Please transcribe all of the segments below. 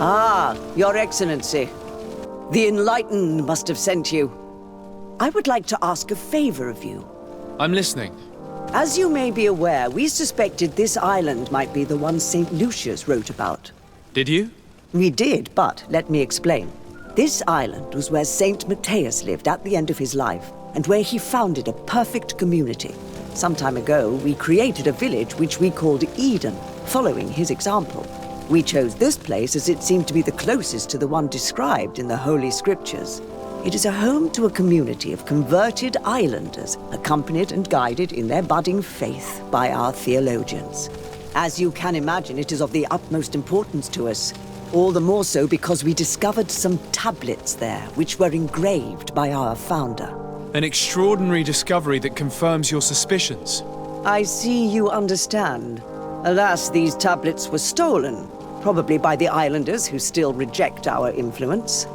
Ah, Your Excellency. The Enlightened must have sent you. I would like to ask a favor of you. I'm listening. As you may be aware, we suspected this island might be the one St. Lucius wrote about. Did you? We did, but let me explain. This island was where St. Matthias lived at the end of his life, and where he founded a perfect community. Some time ago, we created a village which we called Eden, following his example. We chose this place as it seemed to be the closest to the one described in the Holy Scriptures. It is a home to a community of converted islanders, accompanied and guided in their budding faith by our theologians. As you can imagine, it is of the utmost importance to us. All the more so because we discovered some tablets there, which were engraved by our founder. An extraordinary discovery that confirms your suspicions. I see you understand. Alas, these tablets were stolen, probably by the islanders who still reject our influence.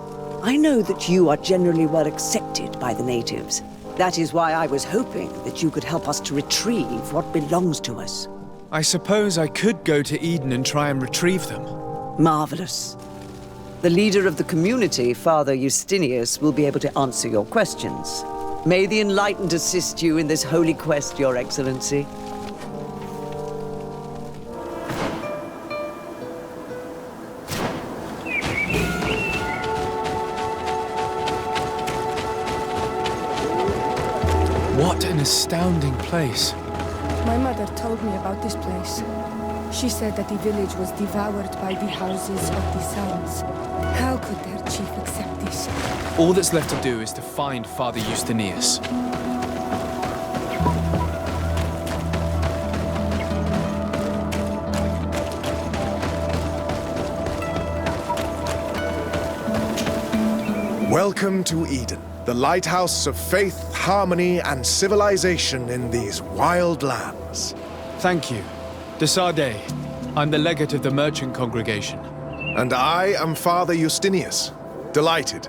I know that you are generally well accepted by the natives. That is why I was hoping that you could help us to retrieve what belongs to us. I suppose I could go to Eden and try and retrieve them. Marvelous. The leader of the community, Father Justinius, will be able to answer your questions. May the Enlightened assist you in this holy quest, Your Excellency. What an astounding place. My mother told me about this place. She said that the village was devoured by the houses of the sons. How could their chief accept this? All that's left to do is to find Father Justinius. Welcome to Eden, the lighthouse of faith, harmony, and civilization in these wild lands. Thank you. Desade. I'm the legate of the merchant congregation. And I am Father Justinius. Delighted.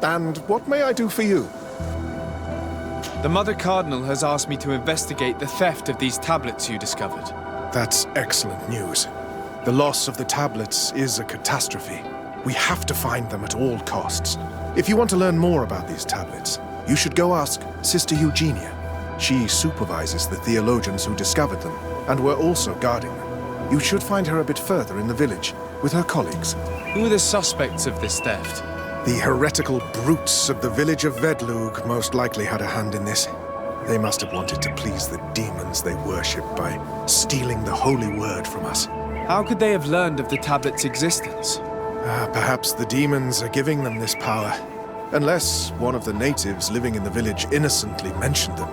And what may I do for you? The Mother Cardinal has asked me to investigate the theft of these tablets you discovered. That's excellent news. The loss of the tablets is a catastrophe. We have to find them at all costs. If you want to learn more about these tablets, you should go ask Sister Eugenia. She supervises the theologians who discovered them, and were also guarding them. You should find her a bit further in the village, with her colleagues. Who are the suspects of this theft? The heretical brutes of the village of Vedlug most likely had a hand in this. They must have wanted to please the demons they worship by stealing the holy word from us. How could they have learned of the tablet's existence? Perhaps the demons are giving them this power. Unless one of the natives living in the village innocently mentioned them.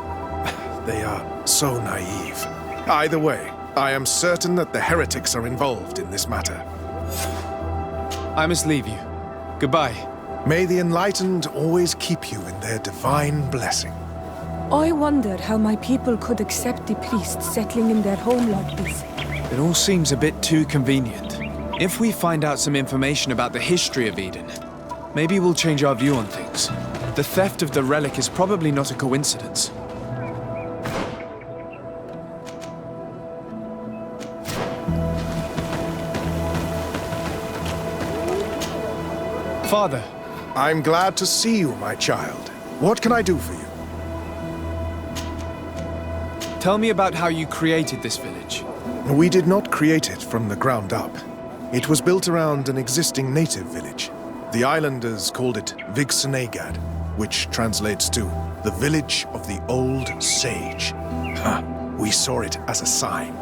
They are so naive. Either way, I am certain that the heretics are involved in this matter. I must leave you. Goodbye. May the Enlightened always keep you in their divine blessing. I wonder how my people could accept the priests settling in their home like this. It all seems a bit too convenient. If we find out some information about the history of Eden, maybe we'll change our view on things. The theft of the relic is probably not a coincidence. Father. I'm glad to see you, my child. What can I do for you? Tell me about how you created this village. We did not create it from the ground up. It was built around an existing native village. The islanders called it Vigsenegad, which translates to the village of the old sage. We saw it as a sign.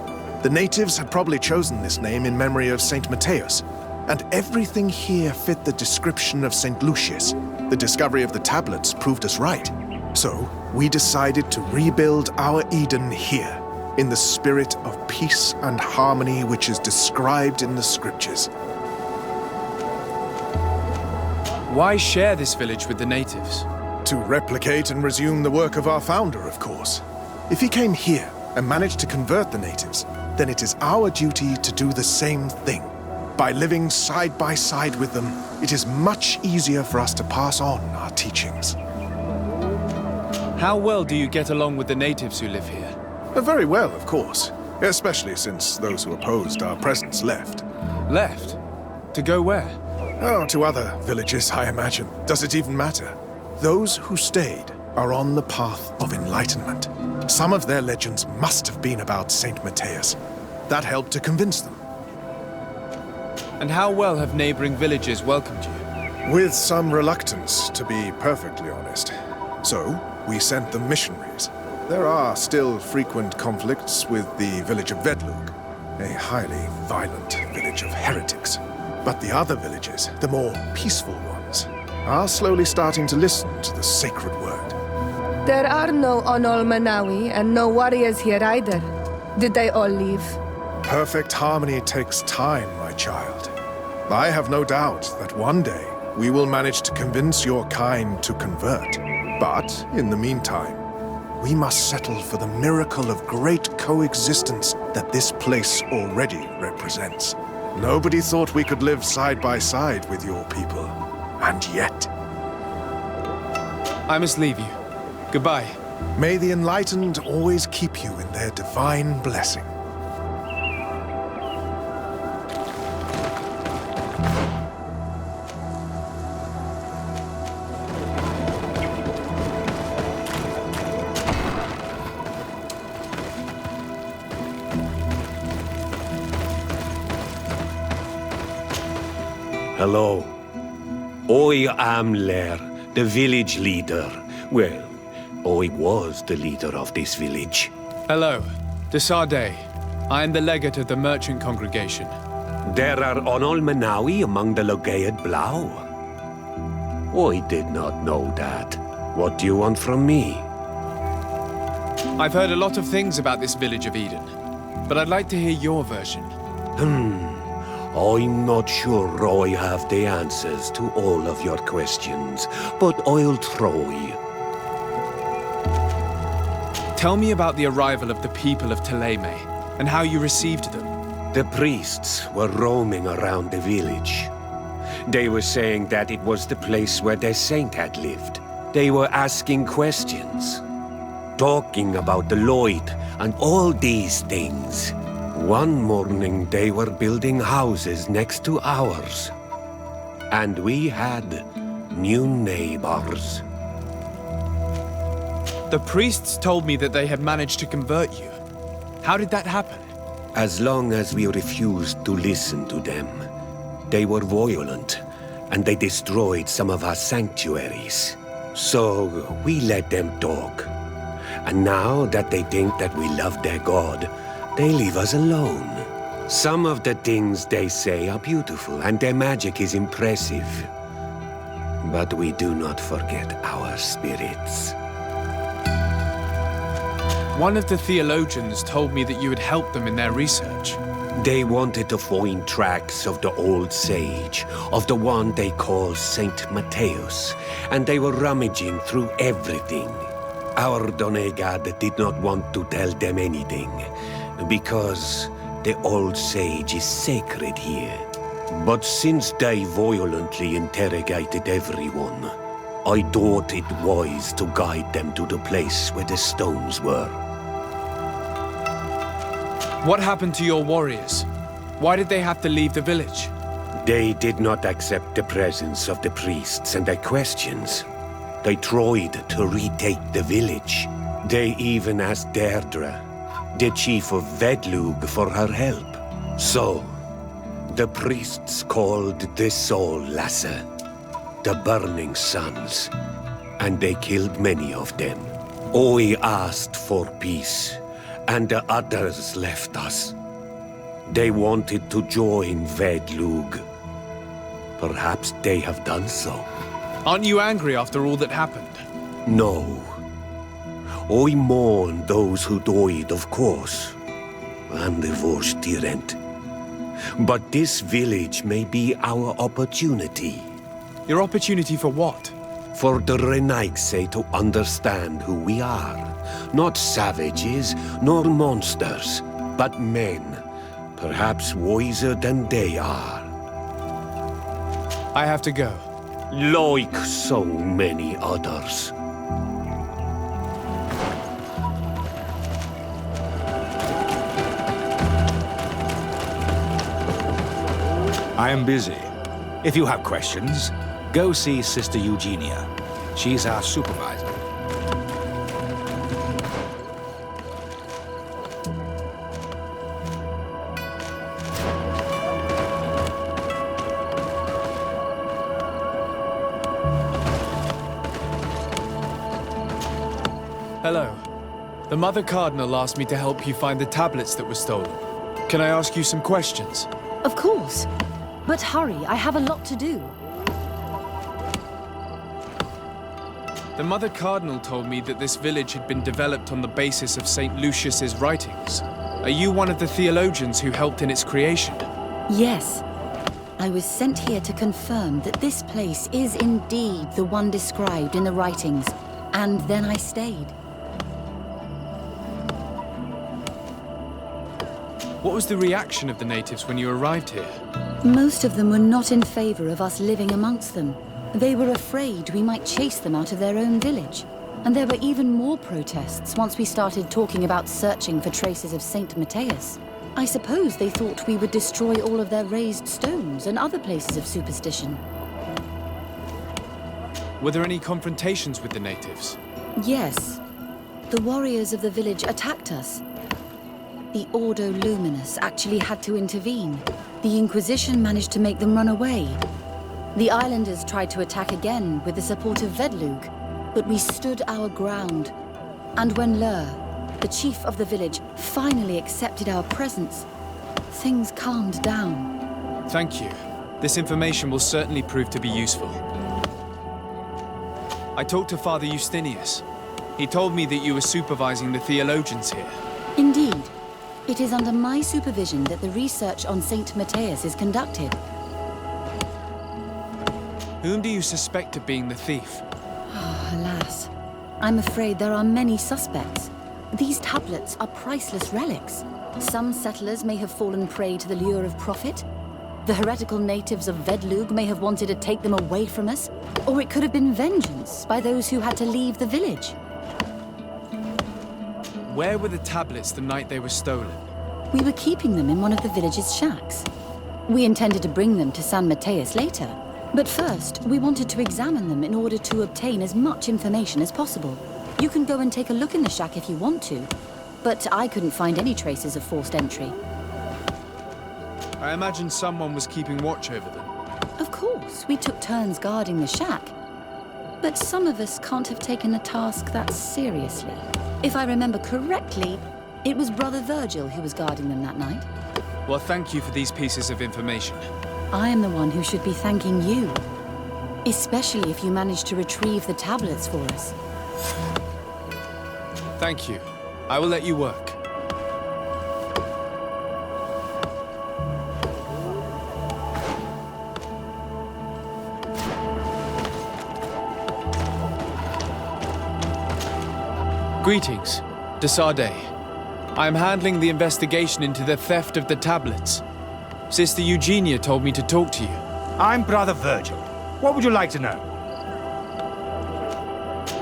The natives had probably chosen this name in memory of St. Matthias, and everything here fit the description of St. Lucius. The discovery of the tablets proved us right. So, we decided to rebuild our Eden here, in the spirit of peace and harmony which is described in the scriptures. Why share this village with the natives? To replicate and resume the work of our founder, of course. If he came here and managed to convert the natives, then it is our duty to do the same thing. By living side by side with them, it is much easier for us to pass on our teachings. How well do you get along with the natives who live here? Very well, of course. Especially since those who opposed our presence left. Left? To go where? Oh, to other villages, I imagine. Does it even matter? Those who stayed are on the path of enlightenment. Some of their legends must have been about Saint Matthias. That helped to convince them. And how well have neighboring villages welcomed you? With some reluctance, to be perfectly honest. So, we sent them missionaries. There are still frequent conflicts with the village of Vedlug, a highly violent village of heretics. But the other villages, the more peaceful ones, are slowly starting to listen to the sacred word. There are no Onol Manawi and no warriors here either. Did they all leave? Perfect harmony takes time, my child. I have no doubt that one day we will manage to convince your kind to convert. But, in the meantime, we must settle for the miracle of great coexistence that this place already represents. Nobody thought we could live side by side with your people. And yet... I must leave you. Goodbye. May the enlightened always keep you in their divine blessing. Hello. I am Lair, the village leader. Well, I was the leader of this village. Hello. Desade. I am the legate of the merchant congregation. There are Onol Manawi among the Logead Blau. I did not know that. What do you want from me? I've heard a lot of things about this village of Eden, but I'd like to hear your version. I'm not sure I have the answers to all of your questions, but I'll try. Tell me about the arrival of the people of Teleme, and how you received them. The priests were roaming around the village. They were saying that it was the place where their saint had lived. They were asking questions, talking about the Lloyd and all these things. One morning they were building houses next to ours. And we had new neighbors. The priests told me that they had managed to convert you. How did that happen? As long as we refused to listen to them, they were violent, and they destroyed some of our sanctuaries. So we let them talk. And now that they think that we love their god, they leave us alone. Some of the things they say are beautiful, and their magic is impressive. But we do not forget our spirits. One of the theologians told me that you had helped them in their research. They wanted to find tracks of the old sage, of the one they call Saint Matthias, and they were rummaging through everything. Our Donegad did not want to tell them anything, because the old sage is sacred here. But since they violently interrogated everyone, I thought it wise to guide them to the place where the stones were. What happened to your warriors? Why did they have to leave the village? They did not accept the presence of the priests and their questions. They tried to retake the village. They even asked Deirdre, the chief of Vedlug, for her help. So, the priests called the Soul Lasser, the Burning Suns, and they killed many of them. I asked for peace, and the others left us. They wanted to join Vedlug. Perhaps they have done so. Aren't you angry after all that happened? No. I mourn those who died, of course, and the Vorstyrent. But this village may be our opportunity. Your opportunity for what? For the Renaigse to understand who we are. Not savages, nor monsters, but men, perhaps wiser than they are. I have to go. Like so many others. I am busy. If you have questions, go see Sister Eugenia. She's our supervisor. Hello. The Mother Cardinal asked me to help you find the tablets that were stolen. Can I ask you some questions? Of course. But hurry, I have a lot to do. The Mother Cardinal told me that this village had been developed on the basis of St. Lucius's writings. Are you one of the theologians who helped in its creation? Yes. I was sent here to confirm that this place is indeed the one described in the writings, and then I stayed. What was the reaction of the natives when you arrived here? Most of them were not in favor of us living amongst them. They were afraid we might chase them out of their own village. And there were even more protests once we started talking about searching for traces of Saint Matthias. I suppose they thought we would destroy all of their raised stones and other places of superstition. Were there any confrontations with the natives? Yes. The warriors of the village attacked us. The Ordo Luminous actually had to intervene. The Inquisition managed to make them run away. The islanders tried to attack again with the support of Vedlug, but we stood our ground. And when Lur, the chief of the village, finally accepted our presence, things calmed down. Thank you. This information will certainly prove to be useful. I talked to Father Justinius. He told me that you were supervising the theologians here. Indeed. It is under my supervision that the research on Saint Matthias is conducted. Whom do you suspect of being the thief? Oh, alas. I'm afraid there are many suspects. These tablets are priceless relics. Some settlers may have fallen prey to the lure of profit. The heretical natives of Vedlug may have wanted to take them away from us. Or it could have been vengeance by those who had to leave the village. Where were the tablets the night they were stolen? We were keeping them in one of the village's shacks. We intended to bring them to San Matthias later. But first, we wanted to examine them in order to obtain as much information as possible. You can go and take a look in the shack if you want to. But I couldn't find any traces of forced entry. I imagine someone was keeping watch over them. Of course, we took turns guarding the shack. But some of us can't have taken the task that seriously. If I remember correctly, it was Brother Virgil who was guarding them that night. Well, thank you for these pieces of information. I am the one who should be thanking you. Especially if you managed to retrieve the tablets for us. Thank you. I will let you work. Greetings, de Sardet. I am handling the investigation into the theft of the tablets. Sister Eugenia told me to talk to you. I'm Brother Virgil. What would you like to know?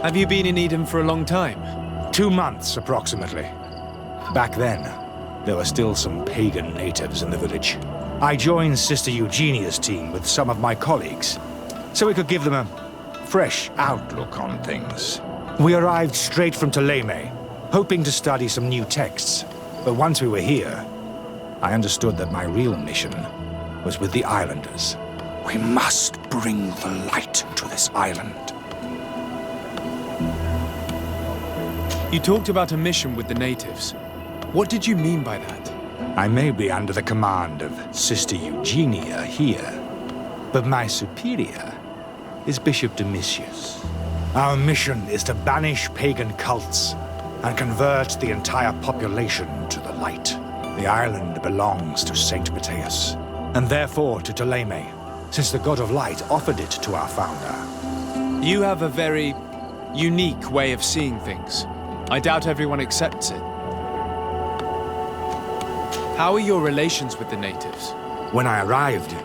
Have you been in Eden for a long time? 2 months, approximately. Back then, there were still some pagan natives in the village. I joined Sister Eugenia's team with some of my colleagues, so we could give them a fresh outlook on things. We arrived straight from Ptolemy, hoping to study some new texts. But once we were here, I understood that my real mission was with the islanders. We must bring the light to this island. You talked about a mission with the natives. What did you mean by that? I may be under the command of Sister Eugenia here, but my superior is Bishop Domitius. Our mission is to banish pagan cults and convert the entire population to the light. The island belongs to Saint Matthias, and therefore to Ptolemy, since the god of light offered it to our founder. You have a very unique way of seeing things. I doubt everyone accepts it. How are your relations with the natives? When I arrived,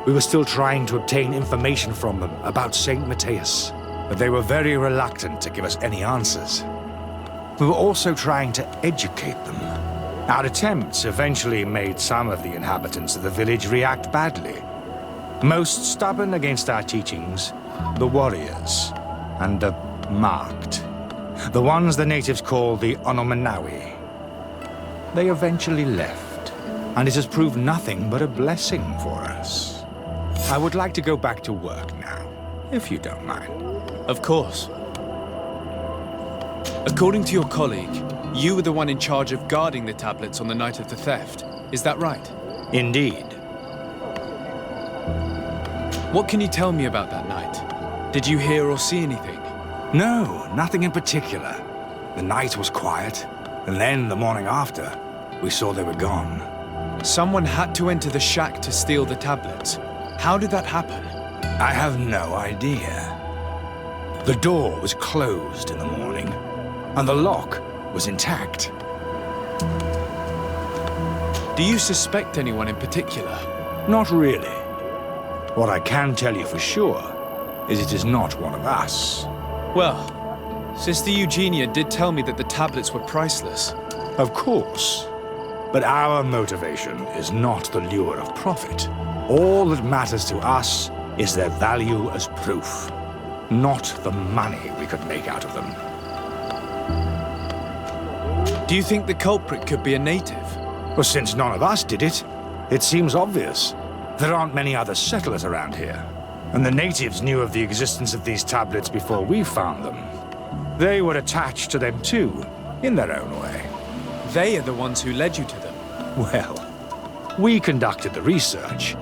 we were still trying to obtain information from them about Saint Matthias, but they were very reluctant to give us any answers. We were also trying to educate them. Our attempts eventually made some of the inhabitants of the village react badly, Most stubborn against our teachings, the warriors, and the marked. The ones the natives call the Onomanawi. They eventually left, and it has proved nothing but a blessing for us. I would like to go back to work now, if you don't mind. Of course. According to your colleague, you were the one in charge of guarding the tablets on the night of the theft. Is that right? Indeed. What can you tell me about that night? Did you hear or see anything? No, nothing in particular. The night was quiet, and then the morning after, we saw they were gone. Someone had to enter the shack to steal the tablets. How did that happen? I have no idea. The door was closed in the morning, and the lock was intact. Do you suspect anyone in particular? Not really. What I can tell you for sure is it is not one of us. Well, Sister Eugenia did tell me that the tablets were priceless. Of course. But our motivation is not the lure of profit. All that matters to us is their value as proof, not the money we could make out of them. Do you think the culprit could be a native? Well, since none of us did it, it seems obvious. There aren't many other settlers around here, and the natives knew of the existence of these tablets before we found them. They were attached to them too, in their own way. They are the ones who led you to them. Well, we conducted the research,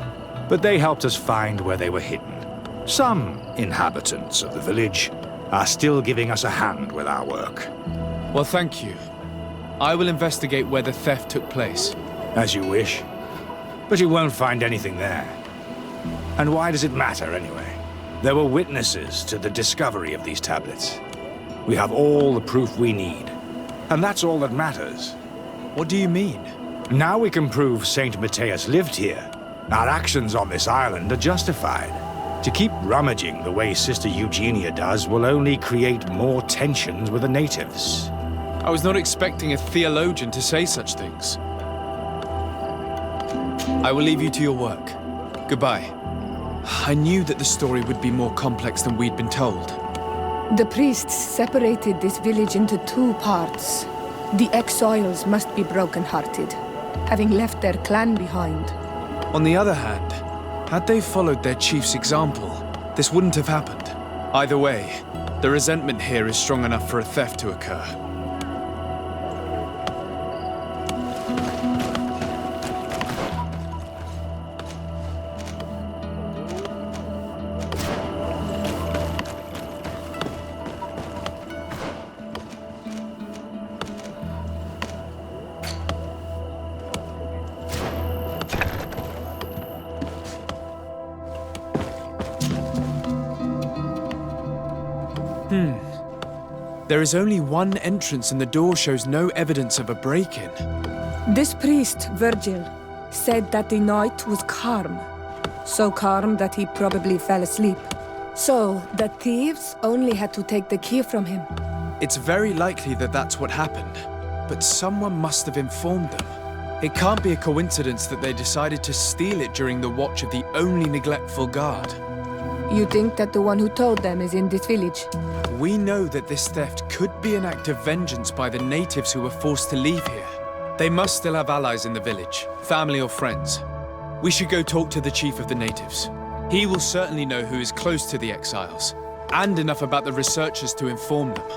but they helped us find where they were hidden. Some inhabitants of the village are still giving us a hand with our work. Well, thank you. I will investigate where the theft took place. As you wish. But you won't find anything there. And why does it matter, anyway? There were witnesses to the discovery of these tablets. We have all the proof we need. And that's all that matters. What do you mean? Now we can prove Saint Matthias lived here. Our actions on this island are justified. To keep rummaging the way Sister Eugenia does will only create more tensions with the natives. I was not expecting a theologian to say such things. I will leave you to your work. Goodbye. I knew that the story would be more complex than we'd been told. The priests separated this village into two parts. The exiles must be broken-hearted, having left their clan behind. On the other hand, had they followed their chief's example, this wouldn't have happened. Either way, the resentment here is strong enough for a theft to occur. There is only one entrance and the door shows no evidence of a break-in. This priest, Virgil, said that the night was calm. So calm that he probably fell asleep. So, the thieves only had to take the key from him. It's very likely that that's what happened, but someone must have informed them. It can't be a coincidence that they decided to steal it during the watch of the only neglectful guard. You think that the one who told them is in this village? We know that this theft could be an act of vengeance by the natives who were forced to leave here. They must still have allies in the village, family or friends. We should go talk to the chief of the natives. He will certainly know who is close to the exiles, and enough about the researchers to inform them.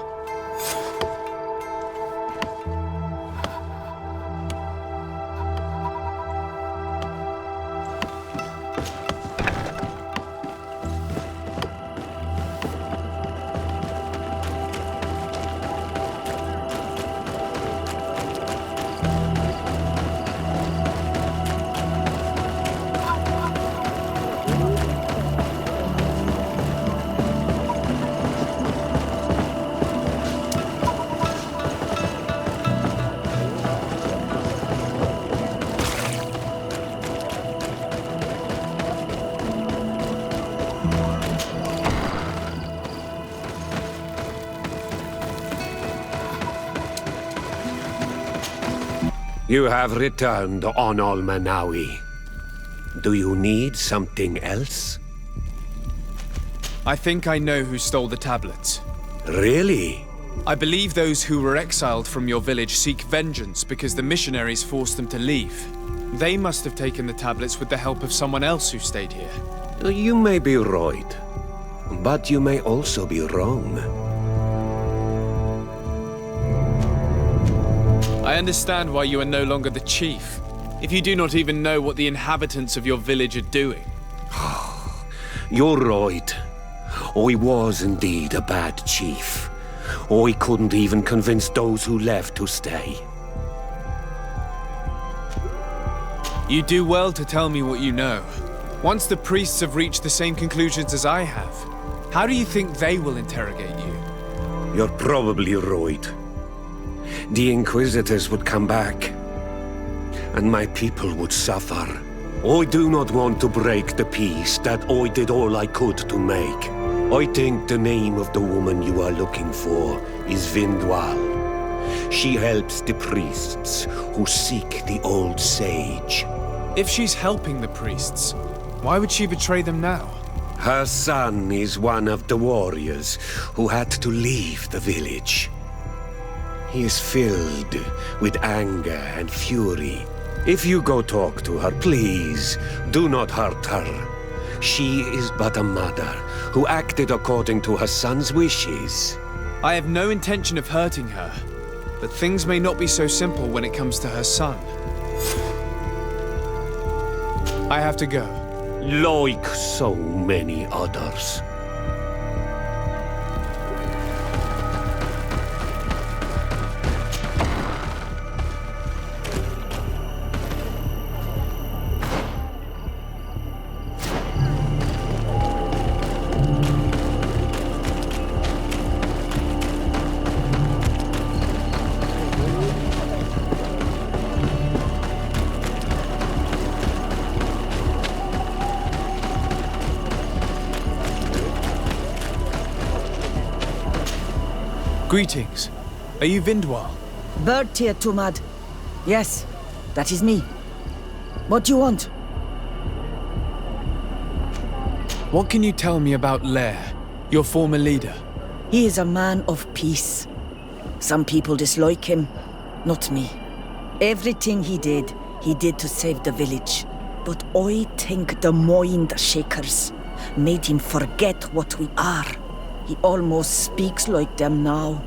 You have returned on Almanawi. Do you need something else? I think I know who stole the tablets. Really? I believe those who were exiled from your village seek vengeance because the missionaries forced them to leave. They must have taken the tablets with the help of someone else who stayed here. You may be right, but you may also be wrong. I understand why you are no longer the chief, if you do not even know what the inhabitants of your village are doing. You're right. I was indeed a bad chief. I couldn't even convince those who left to stay. You do well to tell me what you know. Once the priests have reached the same conclusions as I have, how do you think they will interrogate you? You're probably right. The Inquisitors would come back, and my people would suffer. I do not want to break the peace that I did all I could to make. I think the name of the woman you are looking for is Vindwal. She helps the priests who seek the old sage. If she's helping the priests, why would she betray them now? Her son is one of the warriors who had to leave the village. He is filled with anger and fury. If you go talk to her, please, do not hurt her. She is but a mother who acted according to her son's wishes. I have no intention of hurting her, but things may not be so simple when it comes to her son. I have to go. Like so many others. Greetings. Are you Vindwal? Bertir Tumad. Yes, that is me. What do you want? What can you tell me about Lair, your former leader? He is a man of peace. Some people dislike him, not me. Everything he did to save the village. But I think the mind shakers made him forget what we are. He almost speaks like them now.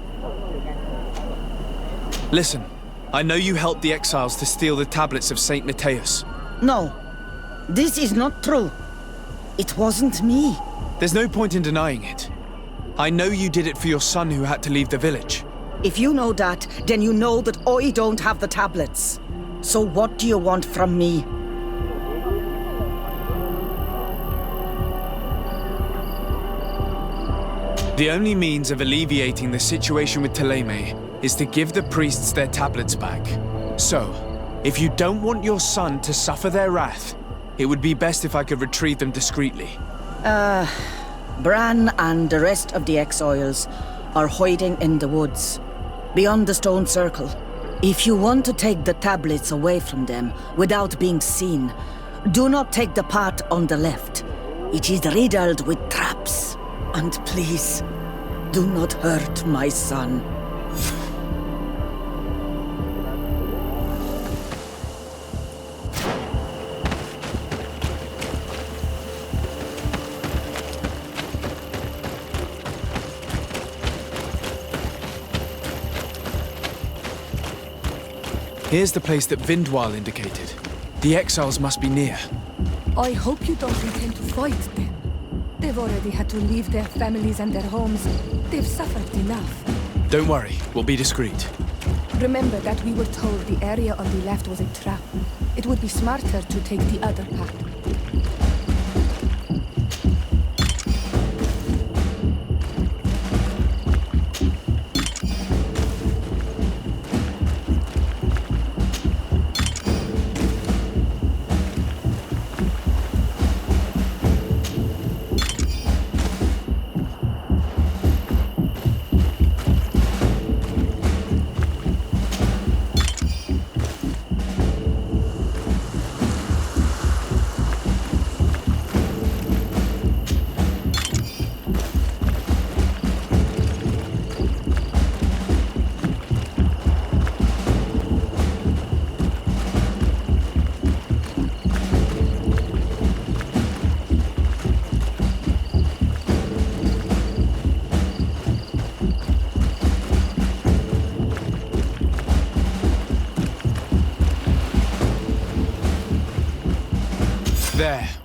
Listen, I know you helped the exiles to steal the tablets of Saint Matthias. No, this is not true. It wasn't me. There's no point in denying it. I know you did it for your son who had to leave the village. If you know that, then you know that I don't have the tablets. So what do you want from me? The only means of alleviating the situation with Thélème is to give the priests their tablets back. So, if you don't want your son to suffer their wrath, it would be best if I could retrieve them discreetly. Bran and the rest of the exiles are hiding in the woods, beyond the stone circle. If you want to take the tablets away from them without being seen, do not take the path on the left. It is riddled with traps. And please, do not hurt my son. Here's the place that Vindwal indicated. The exiles must be near. I hope you don't intend to fight them. They've already had to leave their families and their homes. They've suffered enough. Don't worry, we'll be discreet. Remember that we were told the area on the left was a trap. It would be smarter to take the other path.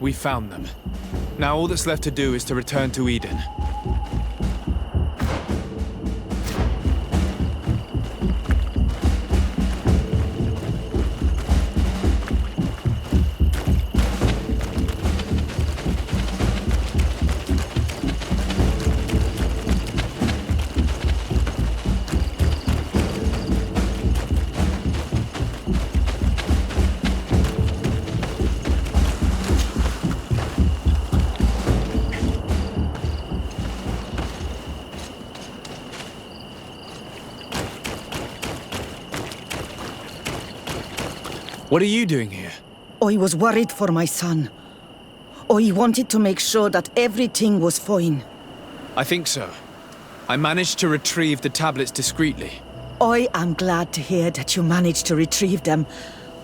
We found them. Now all that's left to do is to return to Eden. What are you doing here? I was worried for my son. I wanted to make sure that everything was fine. I think so. I managed to retrieve the tablets discreetly. I am glad to hear that you managed to retrieve them.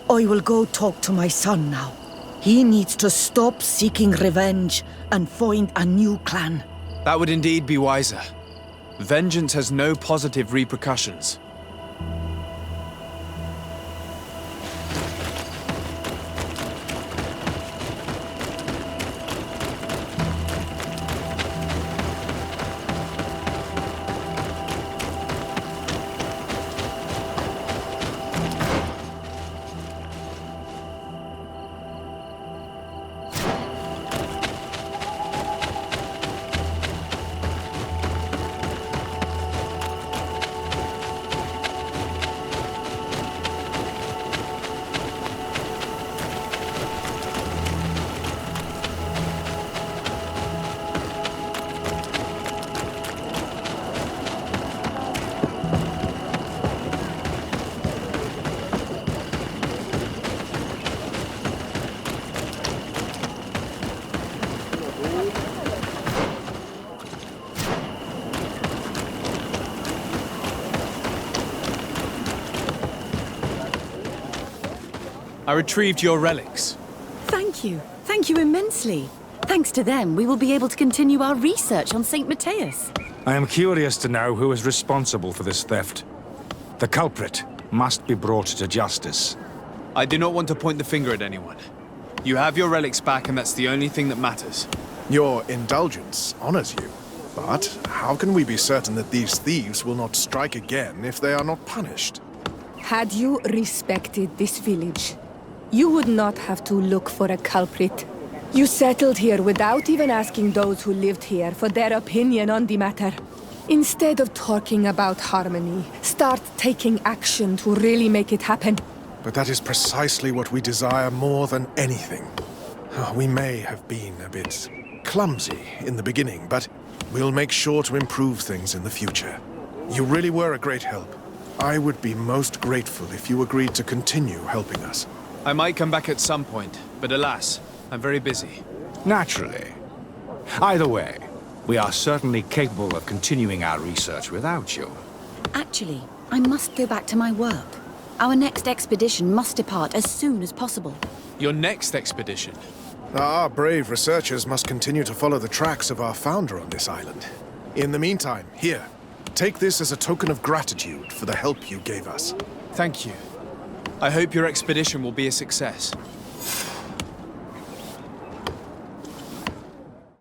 I will go talk to my son now. He needs to stop seeking revenge and find a new clan. That would indeed be wiser. Vengeance has no positive repercussions. I retrieved your relics. Thank you. Thank you immensely. Thanks to them, we will be able to continue our research on St. Matthias. I am curious to know who is responsible for this theft. The culprit must be brought to justice. I do not want to point the finger at anyone. You have your relics back, and that's the only thing that matters. Your indulgence honors you. But how can we be certain that these thieves will not strike again if they are not punished? Had you respected this village, you would not have to look for a culprit. You settled here without even asking those who lived here for their opinion on the matter. Instead of talking about harmony, start taking action to really make it happen. But that is precisely what we desire more than anything. We may have been a bit clumsy in the beginning, but we'll make sure to improve things in the future. You really were a great help. I would be most grateful if you agreed to continue helping us. I might come back at some point, but alas, I'm very busy. Naturally. Either way, we are certainly capable of continuing our research without you. Actually, I must go back to my work. Our next expedition must depart as soon as possible. Your next expedition? Our brave researchers must continue to follow the tracks of our founder on this island. In the meantime, here, take this as a token of gratitude for the help you gave us. Thank you. I hope your expedition will be a success.